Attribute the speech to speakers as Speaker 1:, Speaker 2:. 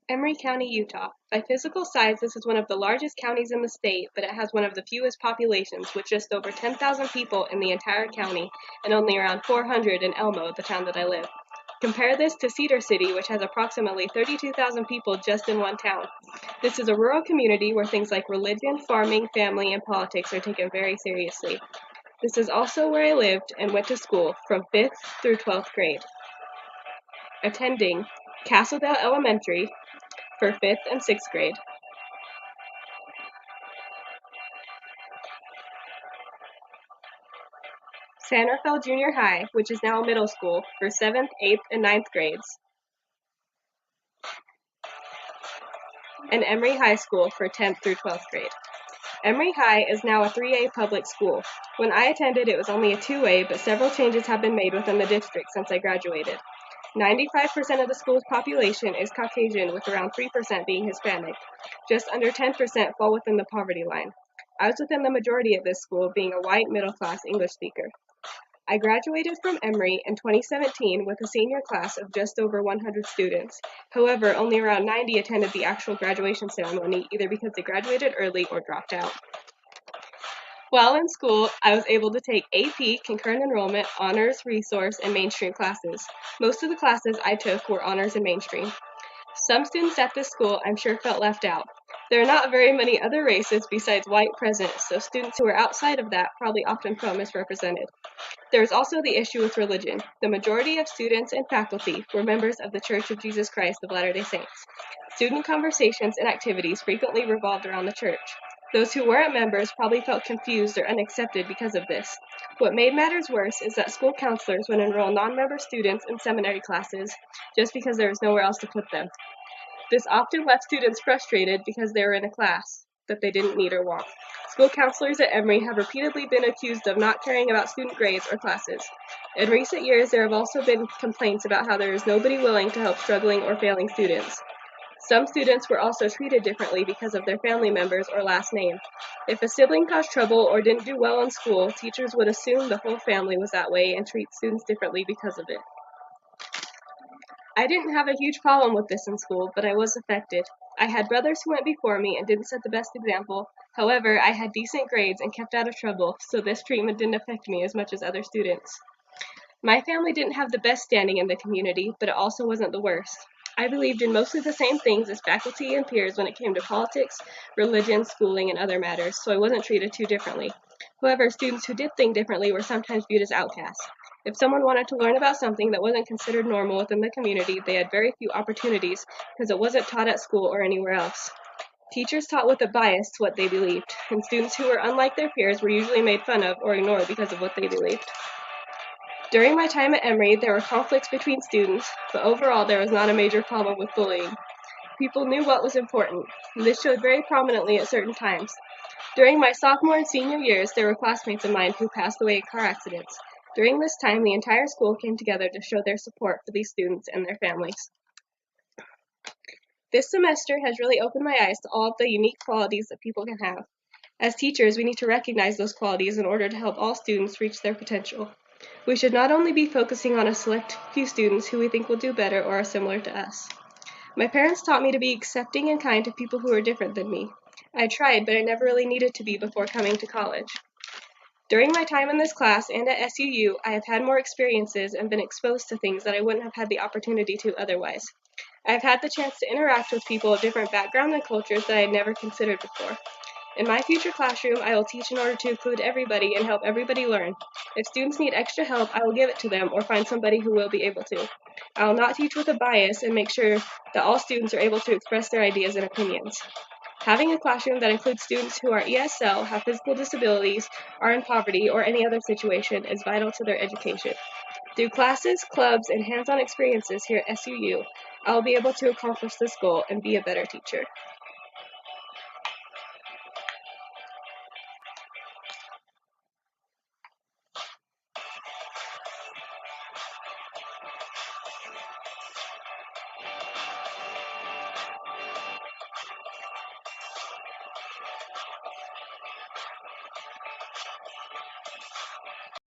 Speaker 1: Emery County, Utah. By physical size, this is one of the largest counties in the state, but it has one of the fewest populations, with just over 10,000 people in the entire county and only around 400 in Elmo, the town that I live. Compare this to Cedar City, which has approximately 32,000 people just in one town. This is a rural community where things like religion, farming, family, and politics are taken very seriously. This is also where I lived and went to school from 5th through 12th grade, attending Castledale Elementary for 5th and 6th grade, San Rafael Junior High, which is now a middle school, for 7th, 8th, and 9th grades, and Emory High School for 10th through 12th grade. Emory High is now a 3A public school. When I attended, it was only a 2A, but several changes have been made within the district since I graduated. 95% of the school's population is Caucasian, with around 3% being Hispanic. Just under 10% fall within the poverty line. I was within the majority of this school, being a white middle-class English speaker. I graduated from Emory in 2017 with a senior class of just over 100 students. However, only around 90 attended the actual graduation ceremony, either because they graduated early or dropped out. While in school, I was able to take AP, concurrent enrollment, honors, resource, and mainstream classes. Most of the classes I took were honors and mainstream. Some students at this school, I'm sure, felt left out. There are not very many other races besides white present, so students who are outside of that probably often felt misrepresented. There is also the issue with religion. The majority of students and faculty were members of the Church of Jesus Christ of Latter-day Saints. Student conversations and activities frequently revolved around the church. Those who weren't members probably felt confused or unaccepted because of this. What made matters worse is that school counselors would enroll non-member students in seminary classes just because there was nowhere else to put them. This often left students frustrated because they were in a class that they didn't need or want. School counselors at Emory have repeatedly been accused of not caring about student grades or classes. In recent years, there have also been complaints about how there is nobody willing to help struggling or failing students. Some students were also treated differently because of their family members or last name. If a sibling caused trouble or didn't do well in school, teachers would assume the whole family was that way and treat students differently because of it. I didn't have a huge problem with this in school, but I was affected. I had brothers who went before me and didn't set the best example. However, I had decent grades and kept out of trouble, so this treatment didn't affect me as much as other students. My family didn't have the best standing in the community, but it also wasn't the worst. I believed in mostly the same things as faculty and peers when it came to politics, religion, schooling, and other matters, so I wasn't treated too differently. However, students who did think differently were sometimes viewed as outcasts. If someone wanted to learn about something that wasn't considered normal within the community, they had very few opportunities because it wasn't taught at school or anywhere else. Teachers taught with a bias to what they believed, and students who were unlike their peers were usually made fun of or ignored because of what they believed. During my time at Emory, there were conflicts between students, but overall there was not a major problem with bullying. People knew what was important, and this showed very prominently at certain times. During my sophomore and senior years, there were classmates of mine who passed away in car accidents. During this time, the entire school came together to show their support for these students and their families. This semester has really opened my eyes to all of the unique qualities that people can have. As teachers, we need to recognize those qualities in order to help all students reach their potential. We should not only be focusing on a select few students who we think will do better or are similar to us. My parents taught me to be accepting and kind to people who are different than me. I tried, but I never really needed to be before coming to college. During my time in this class and at SUU, I have had more experiences and been exposed to things that I wouldn't have had the opportunity to otherwise. I have had the chance to interact with people of different backgrounds and cultures that I had never considered before. In my future classroom, I will teach in order to include everybody and help everybody learn. If students need extra help, I will give it to them or find somebody who will be able to. I will not teach with a bias and make sure that all students are able to express their ideas and opinions. Having a classroom that includes students who are ESL, have physical disabilities, are in poverty, or any other situation is vital to their education. Through classes, clubs, and hands-on experiences here at SUU, I will be able to accomplish this goal and be a better teacher.